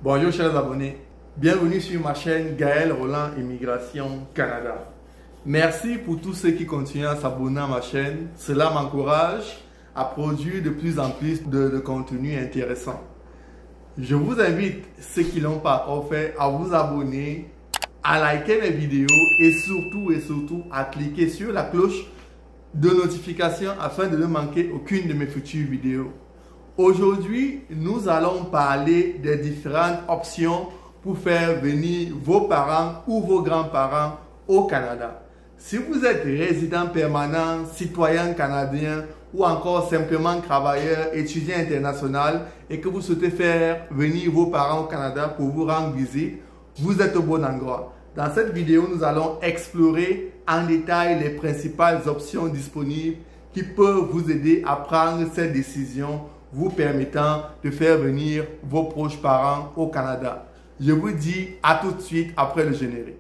Bonjour chers abonnés, bienvenue sur ma chaîne Gaël Roland Immigration Canada. Merci pour tous ceux qui continuent à s'abonner à ma chaîne, cela m'encourage à produire de plus en plus de contenu intéressant. Je vous invite, ceux qui ne l'ont pas encore fait, à vous abonner, à liker mes vidéos et surtout à cliquer sur la cloche de notification afin de ne manquer aucune de mes futures vidéos. Aujourd'hui, nous allons parler des différentes options pour faire venir vos parents ou vos grands-parents au Canada. Si vous êtes résident permanent, citoyen canadien ou encore simplement travailleur, étudiant international et que vous souhaitez faire venir vos parents au Canada pour vous rendre visite, vous êtes au bon endroit. Dans cette vidéo, nous allons explorer en détail les principales options disponibles qui peuvent vous aider à prendre cette décision vous permettant de faire venir vos proches parents au Canada. Je vous dis à tout de suite après le générique.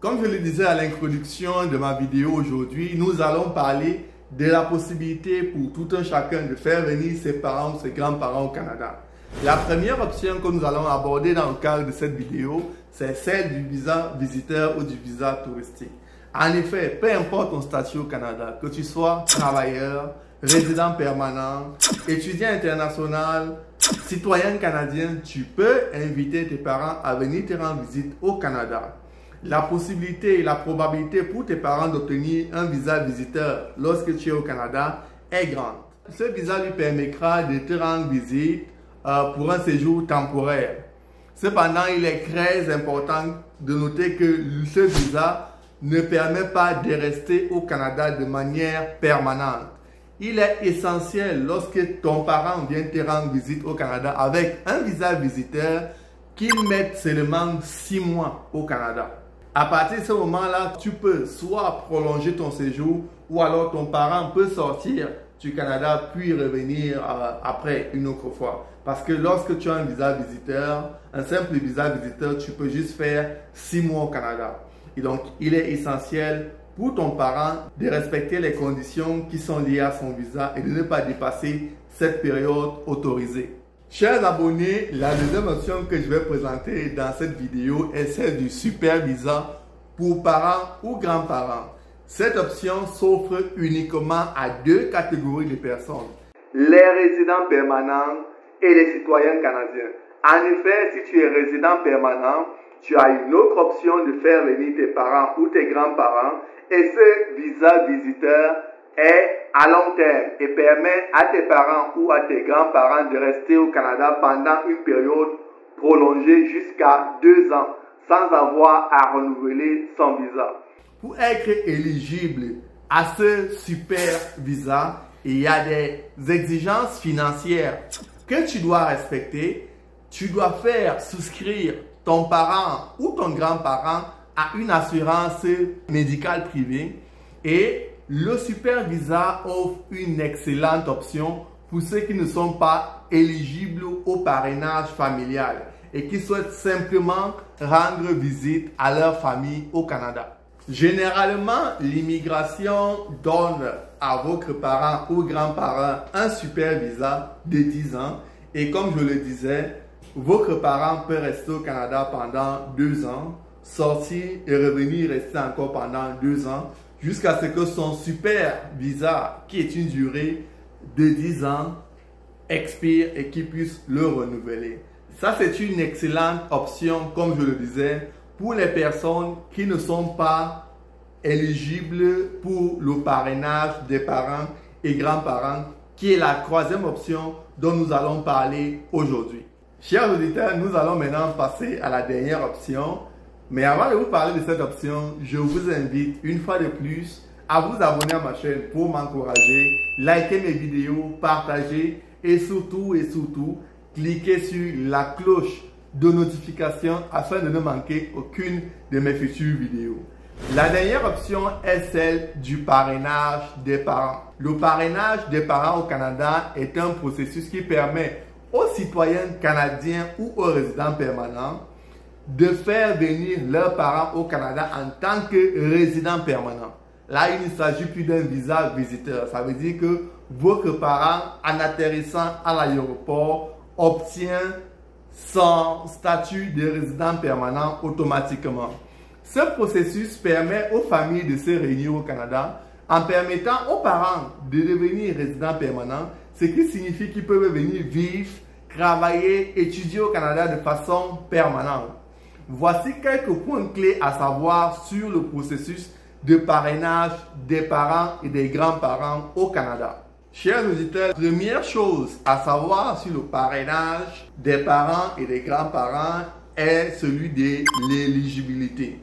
Comme je le disais à l'introduction de ma vidéo aujourd'hui, nous allons parler de la possibilité pour tout un chacun de faire venir ses parents ou ses grands-parents au Canada. La première option que nous allons aborder dans le cadre de cette vidéo, c'est celle du visa visiteur ou du visa touristique. En effet, peu importe ton statut au Canada, que tu sois travailleur, résident permanent, étudiant international, citoyen canadien, tu peux inviter tes parents à venir te rendre visite au Canada. La possibilité et la probabilité pour tes parents d'obtenir un visa visiteur lorsque tu es au Canada est grande. Ce visa lui permettra de te rendre visite pour un séjour temporaire. Cependant, il est très important de noter que ce visa ne permet pas de rester au Canada de manière permanente. Il est essentiel lorsque ton parent vient te rendre visite au Canada avec un visa visiteur qu'il mette seulement 6 mois au Canada. À partir de ce moment-là, tu peux soit prolonger ton séjour ou alors ton parent peut sortir du Canada puis revenir après une autre fois. Parce que lorsque tu as un visa visiteur, un simple visa visiteur, tu peux juste faire 6 mois au Canada. Et donc, il est essentiel pour ton parent de respecter les conditions qui sont liées à son visa et de ne pas dépasser cette période autorisée. Chers abonnés, la deuxième option que je vais présenter dans cette vidéo est celle du super visa pour parents ou grands-parents. Cette option s'offre uniquement à 2 catégories de personnes, les résidents permanents et les citoyens canadiens. En effet, si tu es résident permanent, tu as une autre option de faire venir tes parents ou tes grands-parents et ce visa visiteur est à long terme et permet à tes parents ou à tes grands-parents de rester au Canada pendant une période prolongée jusqu'à 2 ans sans avoir à renouveler son visa. Pour être éligible à ce super visa, il y a des exigences financières que tu dois respecter. Tu dois faire souscrire ton parent ou ton grand-parent à une assurance médicale privée et le super visa offre une excellente option pour ceux qui ne sont pas éligibles au parrainage familial et qui souhaitent simplement rendre visite à leur famille au Canada. Généralement, l'immigration donne à votre parent ou grands-parents un super visa de 10 ans et comme je le disais, votre parent peut rester au Canada pendant 2 ans, sortir et revenir rester encore pendant 2 ans jusqu'à ce que son super visa, qui est une durée de 10 ans, expire et qu'il puisse le renouveler. Ça, c'est une excellente option, comme je le disais, pour les personnes qui ne sont pas éligibles pour le parrainage des parents et grands-parents, qui est la 3e option dont nous allons parler aujourd'hui. Chers auditeurs, nous allons maintenant passer à la dernière option. Mais avant de vous parler de cette option, je vous invite une fois de plus à vous abonner à ma chaîne pour m'encourager, liker mes vidéos, partager et surtout, cliquer sur la cloche de notification afin de ne manquer aucune de mes futures vidéos. La dernière option est celle du parrainage des parents. Le parrainage des parents au Canada est un processus qui permet aux citoyens canadiens ou aux résidents permanents de faire venir leurs parents au Canada en tant que résidents permanents. Là, il ne s'agit plus d'un visa visiteur. Ça veut dire que votre parent, en atterrissant à l'aéroport, obtient son statut de résident permanent automatiquement. Ce processus permet aux familles de se réunir au Canada en permettant aux parents de devenir résidents permanents, ce qui signifie qu'ils peuvent venir vivre, travailler, étudier au Canada de façon permanente. Voici quelques points clés à savoir sur le processus de parrainage des parents et des grands-parents au Canada. Chers auditeurs, première chose à savoir sur le parrainage des parents et des grands-parents est celui de l'éligibilité.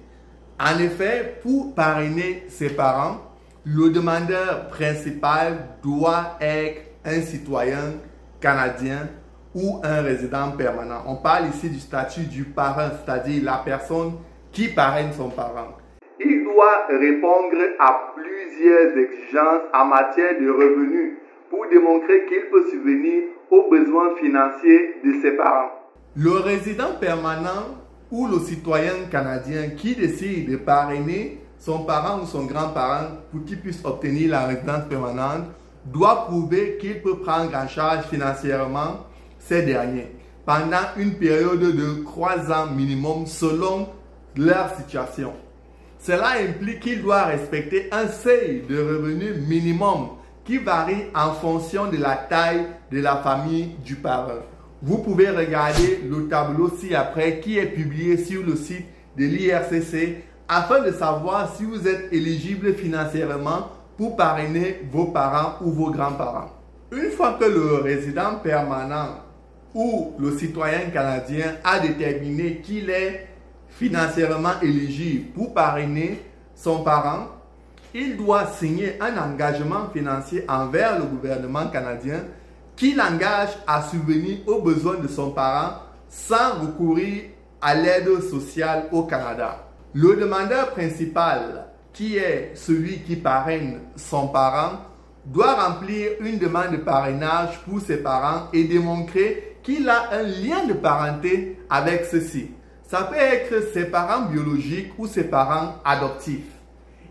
En effet, pour parrainer ses parents, le demandeur principal doit être un citoyen canadien ou un résident permanent. On parle ici du statut du parent, c'est-à-dire la personne qui parraine son parent. Il doit répondre à plusieurs exigences en matière de revenus pour démontrer qu'il peut subvenir aux besoins financiers de ses parents. Le résident permanent ou le citoyen canadien qui décide de parrainer son parent ou son grand-parent pour qu'il puisse obtenir la résidence permanente doit prouver qu'il peut prendre en charge financièrement ces derniers pendant une période de 3 ans minimum selon leur situation. Cela implique qu'il doit respecter un seuil de revenus minimum qui varie en fonction de la taille de la famille du parent. Vous pouvez regarder le tableau ci-après qui est publié sur le site de l'IRCC afin de savoir si vous êtes éligible financièrement pour parrainer vos parents ou vos grands-parents. Une fois que le résident permanent ou le citoyen canadien a déterminé qu'il est financièrement éligible pour parrainer son parent, il doit signer un engagement financier envers le gouvernement canadien qui l'engage à subvenir aux besoins de son parent sans recourir à l'aide sociale au Canada. Le demandeur principal, qui est celui qui parraine son parent, doit remplir une demande de parrainage pour ses parents et démontrer qu'il a un lien de parenté avec ceux-ci. Ça peut être ses parents biologiques ou ses parents adoptifs.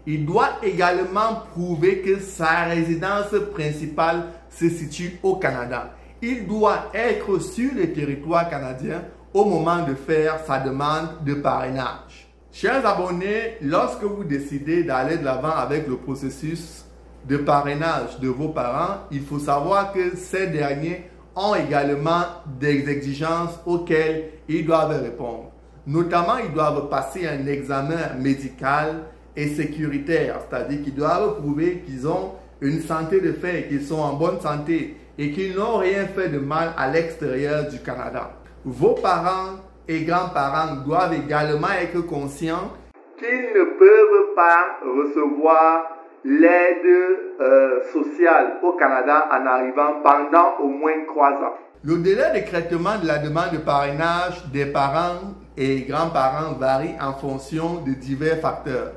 Il doit également prouver que sa résidence principale se situe au Canada. Il doit être sur le territoire canadien au moment de faire sa demande de parrainage. Chers abonnés, lorsque vous décidez d'aller de l'avant avec le processus de parrainage de vos parents, il faut savoir que ces derniers ont également des exigences auxquelles ils doivent répondre. Notamment, ils doivent passer un examen médical et sécuritaire, c'est-à-dire qu'ils doivent prouver qu'ils ont une santé de fer, qu'ils sont en bonne santé et qu'ils n'ont rien fait de mal à l'extérieur du Canada. Vos parents et grands-parents doivent également être conscients qu'ils ne peuvent pas recevoir l'aide sociale au Canada en arrivant pendant au moins 3 ans. Le délai de traitement de la demande de parrainage des parents et grands-parents varie en fonction de divers facteurs,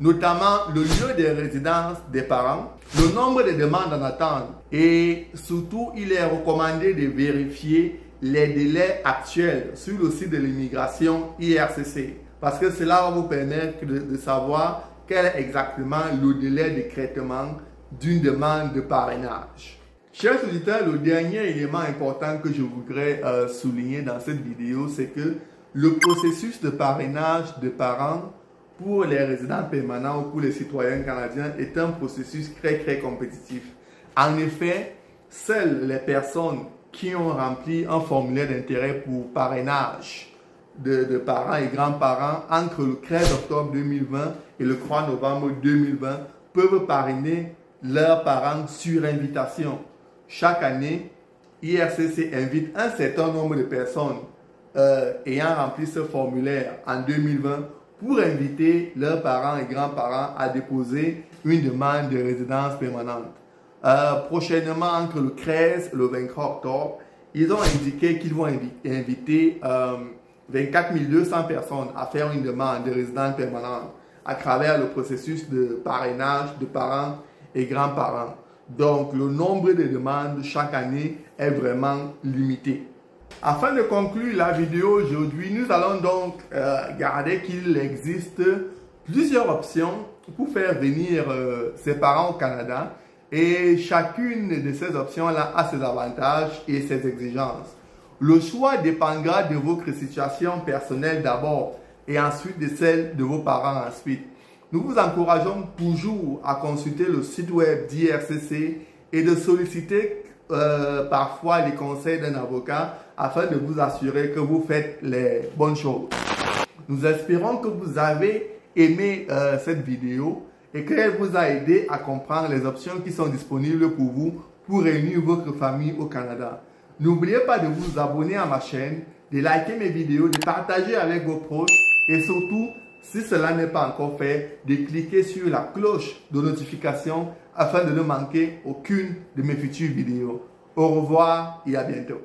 notamment le lieu de résidence des parents, le nombre de demandes en attente et surtout il est recommandé de vérifier les délais actuels sur le site de l'immigration IRCC parce que cela va vous permettre de savoir quel est exactement le délai de traitement d'une demande de parrainage. Chers auditeurs, le dernier élément important que je voudrais souligner dans cette vidéo, c'est que le processus de parrainage de parents pour les résidents permanents ou pour les citoyens canadiens est un processus très compétitif. En effet, seules les personnes qui ont rempli un formulaire d'intérêt pour parrainage de parents et grands-parents entre le 13 octobre 2020 et le 3 novembre 2020 peuvent parrainer leurs parents sur invitation. Chaque année, IRCC invite un certain nombre de personnes ayant rempli ce formulaire en 2020 pour inviter leurs parents et grands-parents à déposer une demande de résidence permanente. Prochainement, entre le 13 et le 23 octobre, ils ont indiqué qu'ils vont inviter 24 200 personnes à faire une demande de résidence permanente à travers le processus de parrainage de parents et grands-parents. Donc, le nombre de demandes chaque année est vraiment limité. Afin de conclure la vidéo aujourd'hui, nous allons donc regarder qu'il existe plusieurs options pour faire venir ses parents au Canada et chacune de ces options-là a ses avantages et ses exigences. Le choix dépendra de votre situation personnelle d'abord et ensuite de celle de vos parents ensuite. Nous vous encourageons toujours à consulter le site web d'IRCC et de solliciter parfois les conseils d'un avocat afin de vous assurer que vous faites les bonnes choses. Nous espérons que vous avez aimé cette vidéo et qu'elle vous a aidé à comprendre les options qui sont disponibles pour vous pour réunir votre famille au Canada. N'oubliez pas de vous abonner à ma chaîne, de liker mes vidéos, de partager avec vos proches et surtout, si cela n'est pas encore fait, de cliquer sur la cloche de notification afin de ne manquer aucune de mes futures vidéos. Au revoir et à bientôt.